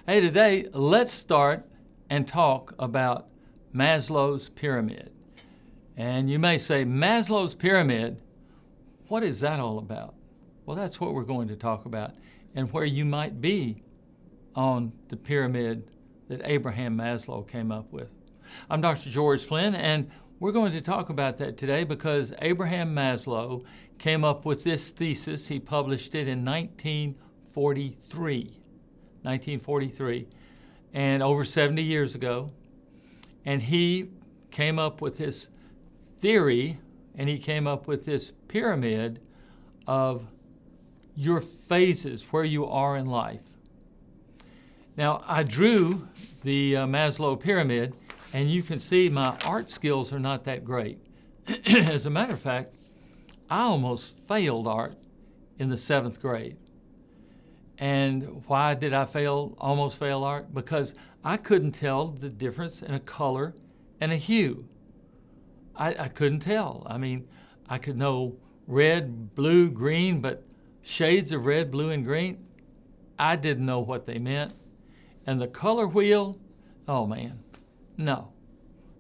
Hey, today let's start and talk about Maslow's Pyramid. And you may say, Maslow's Pyramid, what is that all about? Well, that's what we're going to talk about and where you might be on the pyramid that Abraham Maslow came up with. I'm Dr. George Flynn, and we're going to talk about that today because Abraham Maslow came up with this thesis. He published it in 1943, and over 70 years ago. And he came up with this theory, and he came up with this pyramid of your phases, where you are in life. Now, I drew the Maslow Pyramid, and you can see my art skills are not that great. As a matter of fact, I almost failed art in the 7th grade. And why did I almost fail art? Because I couldn't tell the difference in a color and a hue. I couldn't tell. I mean, I could know red, blue, green, but shades of red, blue, and green, I didn't know what they meant. And the color wheel, oh man, no.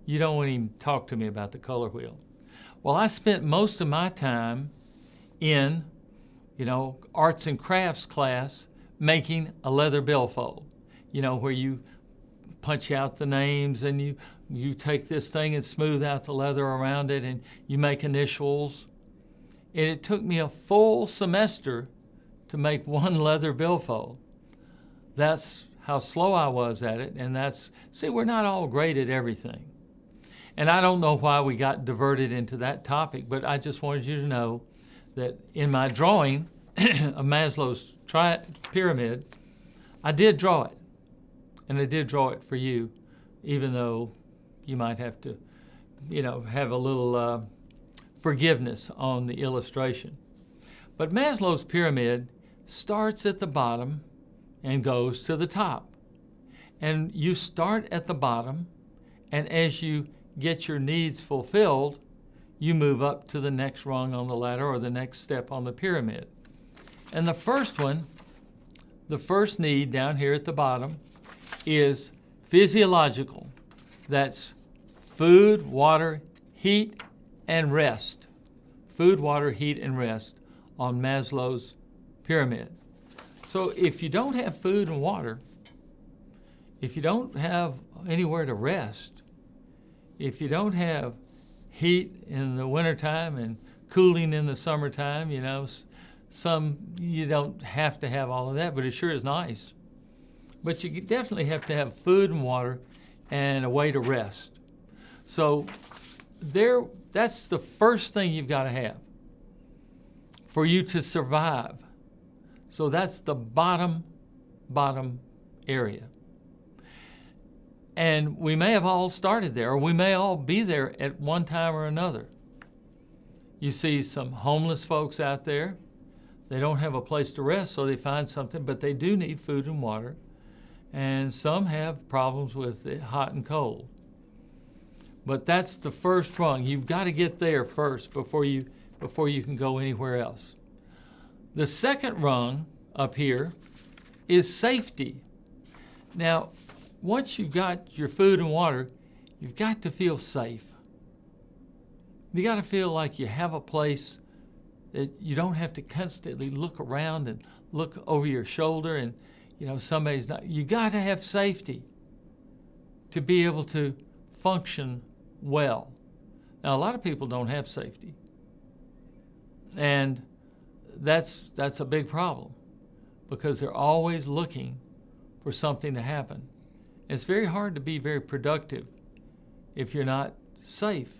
You don't want to even talk to me about the color wheel. Well, I spent most of my time in, arts and crafts class making a leather billfold, where you punch out the names and you take this thing and smooth out the leather around it and you make initials. And it took me a full semester to make one leather billfold. That's how slow I was at it, and we're not all great at everything. And I don't know why we got diverted into that topic, but I just wanted you to know that in my drawing of Maslow's pyramid, I did draw it. And I did draw it for you, even though you might have to, have a little forgiveness on the illustration. But Maslow's pyramid starts at the bottom and goes to the top. And you start at the bottom, and as you get your needs fulfilled, you move up to the next rung on the ladder or the next step on the pyramid. And the first need down here at the bottom is physiological. That's food, water, heat, and rest. Food, water, heat, and rest on Maslow's pyramid. So if you don't have food and water, if you don't have anywhere to rest, if you don't have heat in the wintertime and cooling in the summertime, you don't have to have all of that, but it sure is nice. But you definitely have to have food and water and a way to rest. So that's the first thing you've got to have for you to survive. So that's the bottom area. And we may have all started there, or we may all be there at one time or another. You see some homeless folks out there. They don't have a place to rest, so they find something, but they do need food and water. And some have problems with the hot and cold. But that's the first rung. You've got to get there first before you can go anywhere else. The second rung up here is safety. Now, once you've got your food and water, you've got to feel safe. You got to feel like you have a place that you don't have to constantly look around and look over your shoulder and, somebody's not. You got to have safety to be able to function well. Now, a lot of people don't have safety. And that's a big problem because they're always looking for something to happen. It's very hard to be very productive if you're not safe,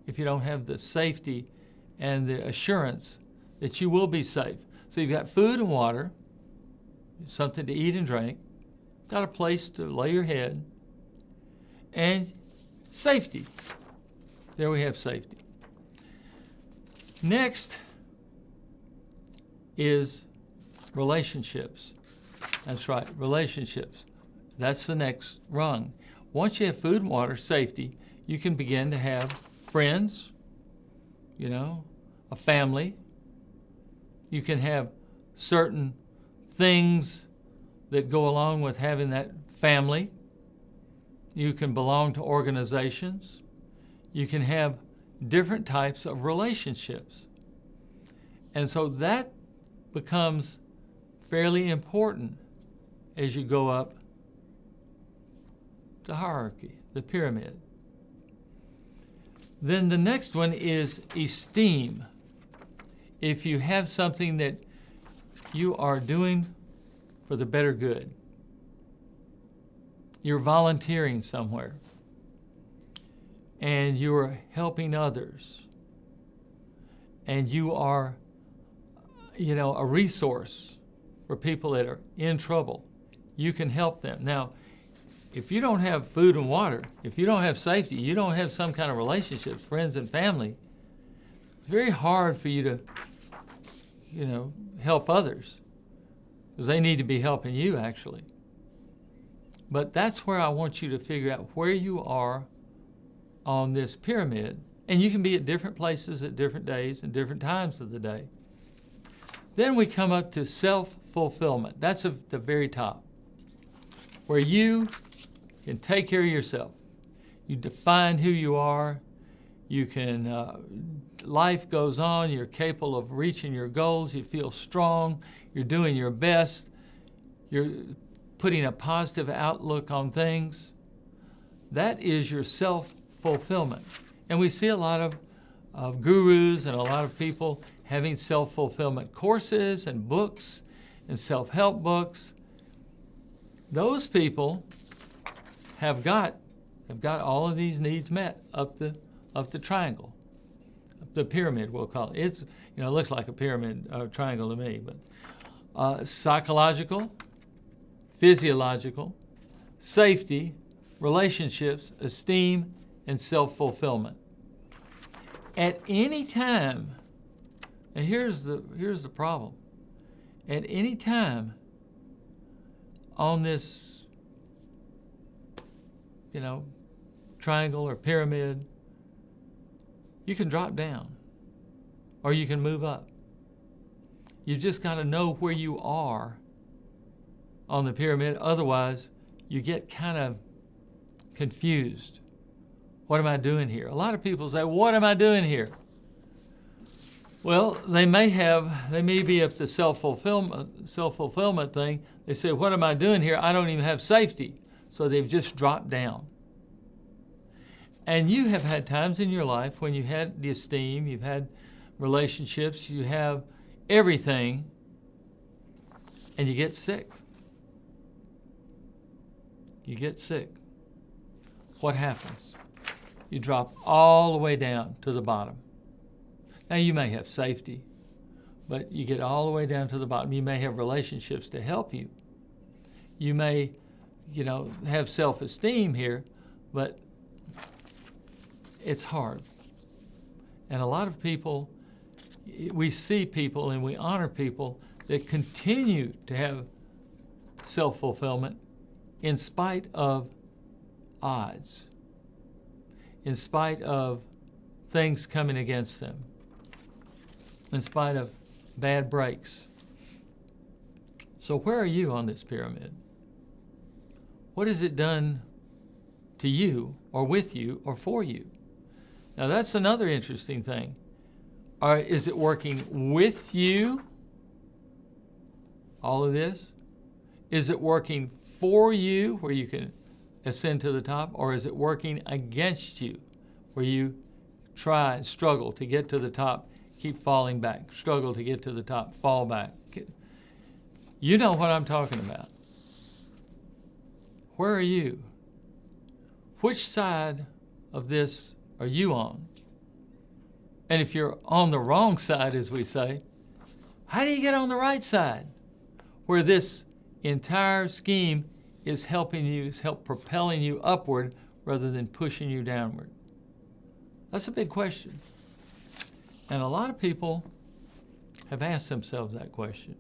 if you don't have the safety and the assurance that you will be safe. So you've got food and water, something to eat and drink, got a place to lay your head, and safety. There we have safety. Next is relationships. That's right, relationships. That's the next rung. Once you have food and water, safety, you can begin to have friends, a family. You can have certain things that go along with having that family. You can belong to organizations. You can have different types of relationships. And so that becomes fairly important as you go up the hierarchy, the pyramid. Then the next one is esteem. If you have something that you are doing for the better good, you're volunteering somewhere, and you're helping others, and you are, a resource for people that are in trouble, you can help them. Now, if you don't have food and water, if you don't have safety, you don't have some kind of relationships, friends and family, it's very hard for you to, help others, because they need to be helping you, actually. But that's where I want you to figure out where you are on this pyramid. And you can be at different places at different days and different times of the day. Then we come up to self-fulfillment. That's at the very top, where you can take care of yourself. You define who you are. You can, life goes on. You're capable of reaching your goals. You feel strong. You're doing your best. You're putting a positive outlook on things. That is your self-fulfillment. And we see a lot of gurus and a lot of people having self-fulfillment courses and books and self-help books. Those people have got all of these needs met up the triangle, up the pyramid, we'll call it. It's, it looks like a pyramid triangle to me, but psychological, physiological, safety, relationships, esteem, and self-fulfillment. At any time, and here's the problem. At any time on this, triangle or pyramid, you can drop down or you can move up. You just got to know where you are on the pyramid. Otherwise, you get kind of confused. What am I doing here? A lot of people say, what am I doing here? Well, they may be at the self-fulfillment thing. They say, what am I doing here? I don't even have safety. So they've just dropped down. And you have had times in your life when you had the esteem, you've had relationships, you have everything, and you get sick. You get sick. What happens? You drop all the way down to the bottom. Now, you may have safety, but you get all the way down to the bottom. You may have relationships to help you. You may, have self-esteem here, but it's hard. And a lot of people, we see people and we honor people that continue to have self-fulfillment in spite of odds, in spite of things coming against them, in spite of bad breaks. So where are you on this pyramid? What has it done to you or with you or for you? Now that's another interesting thing. Is it working with you, all of this? Is it working for you where you can ascend to the top, or is it working against you where you try and struggle to get to the top, keep falling back, struggle to get to the top, fall back? You know what I'm talking about. Where are you? Which side of this are you on? And if you're on the wrong side, as we say, how do you get on the right side where this entire scheme is helping you, is propelling you upward rather than pushing you downward? That's a big question. And a lot of people have asked themselves that question.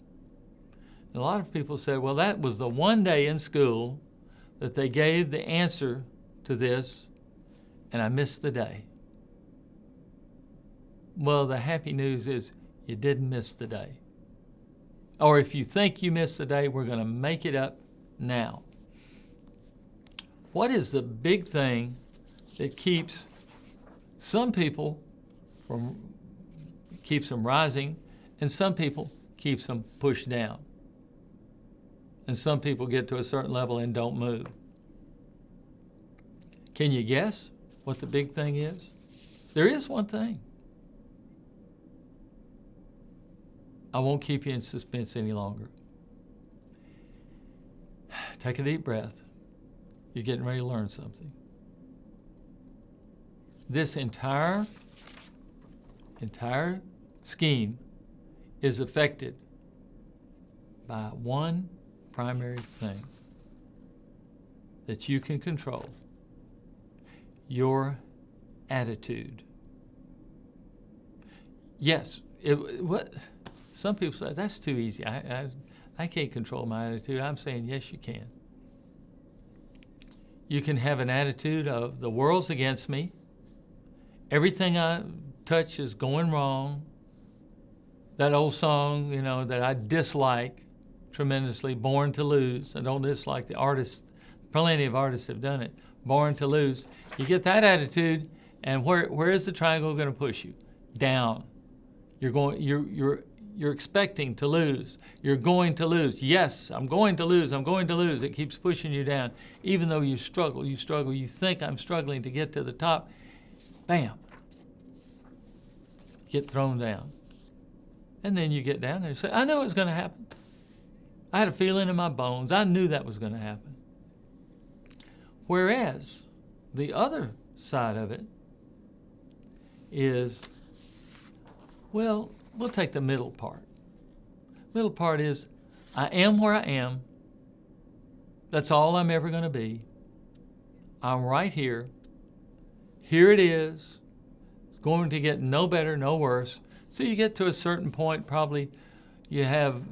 And a lot of people said, well, that was the one day in school that they gave the answer to this, and I missed the day. Well, the happy news is you didn't miss the day. Or if you think you missed the day, we're going to make it up now. What is the big thing that keeps some people keeps them rising, and some people keeps them pushed down? And some people get to a certain level and don't move. Can you guess what the big thing is? There is one thing. I won't keep you in suspense any longer. Take a deep breath. You're getting ready to learn something. This entire scheme is affected by one primary thing that you can control: your attitude. Yes, what some people say, that's too easy. I can't control my attitude. I'm saying, yes, you can. You can have an attitude of the world's against me. Everything I touch is going wrong. That old song, that I dislike tremendously, Born to Lose. I don't dislike the artist. Plenty of artists have done it. Born to Lose. You get that attitude, and where is the triangle going to push you? Down. You're expecting to lose. You're going to lose. Yes, I'm going to lose. I'm going to lose. It keeps pushing you down. Even though you struggle. You think I'm struggling to get to the top. Bam. Get thrown down. And then you get down there and say, I knew it was going to happen. I had a feeling in my bones. I knew that was going to happen. Whereas the other side of it is, well, we'll take the middle part. Middle part is, I am where I am. That's all I'm ever going to be. I'm right here. Here it is. It's going to get no better, no worse. So you get to a certain point, probably you have,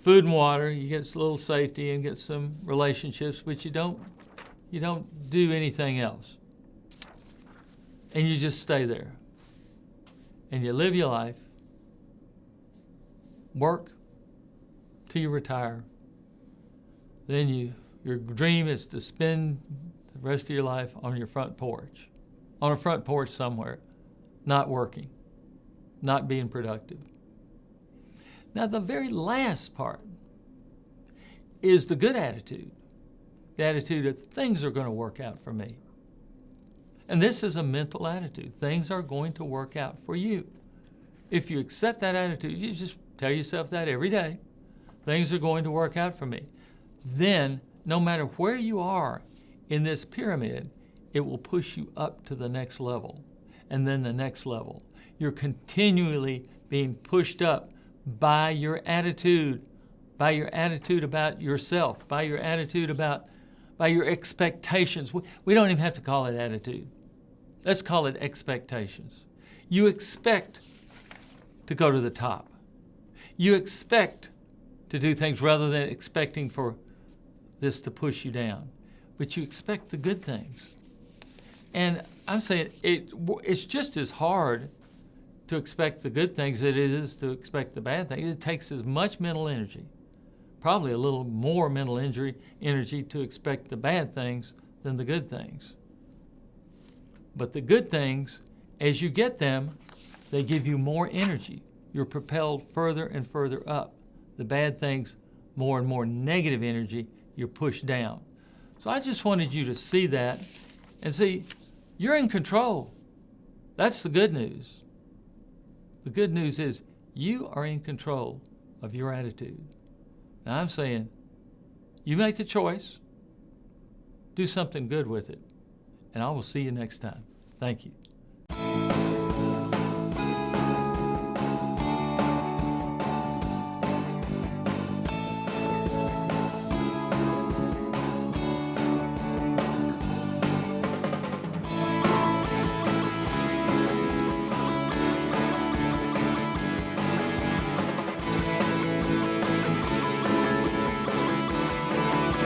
food and water, you get a little safety and get some relationships, but you don't do anything else. And you just stay there. And you live your life, work till you retire. Then your dream is to spend the rest of your life on your front porch, on a front porch somewhere, not working, not being productive. Now, the very last part is the good attitude, the attitude that things are going to work out for me. And this is a mental attitude. Things are going to work out for you. If you accept that attitude, you just tell yourself that every day. Things are going to work out for me. Then, no matter where you are in this pyramid, it will push you up to the next level, and then the next level. You're continually being pushed up by your attitude about yourself, by your expectations. We don't even have to call it attitude. Let's call it expectations. You expect to go to the top. You expect to do things rather than expecting for this to push you down. But you expect the good things. And I'm saying it's just as hard to expect the good things as it is to expect the bad things. It takes as much mental energy, probably a little more mental energy to expect the bad things than the good things. But the good things, as you get them, they give you more energy. You're propelled further and further up. The bad things, more and more negative energy, you're pushed down. So I just wanted you to see that and see, you're in control. That's the good news. The good news is you are in control of your attitude. Now I'm saying, you make the choice, do something good with it, and I will see you next time. Thank you.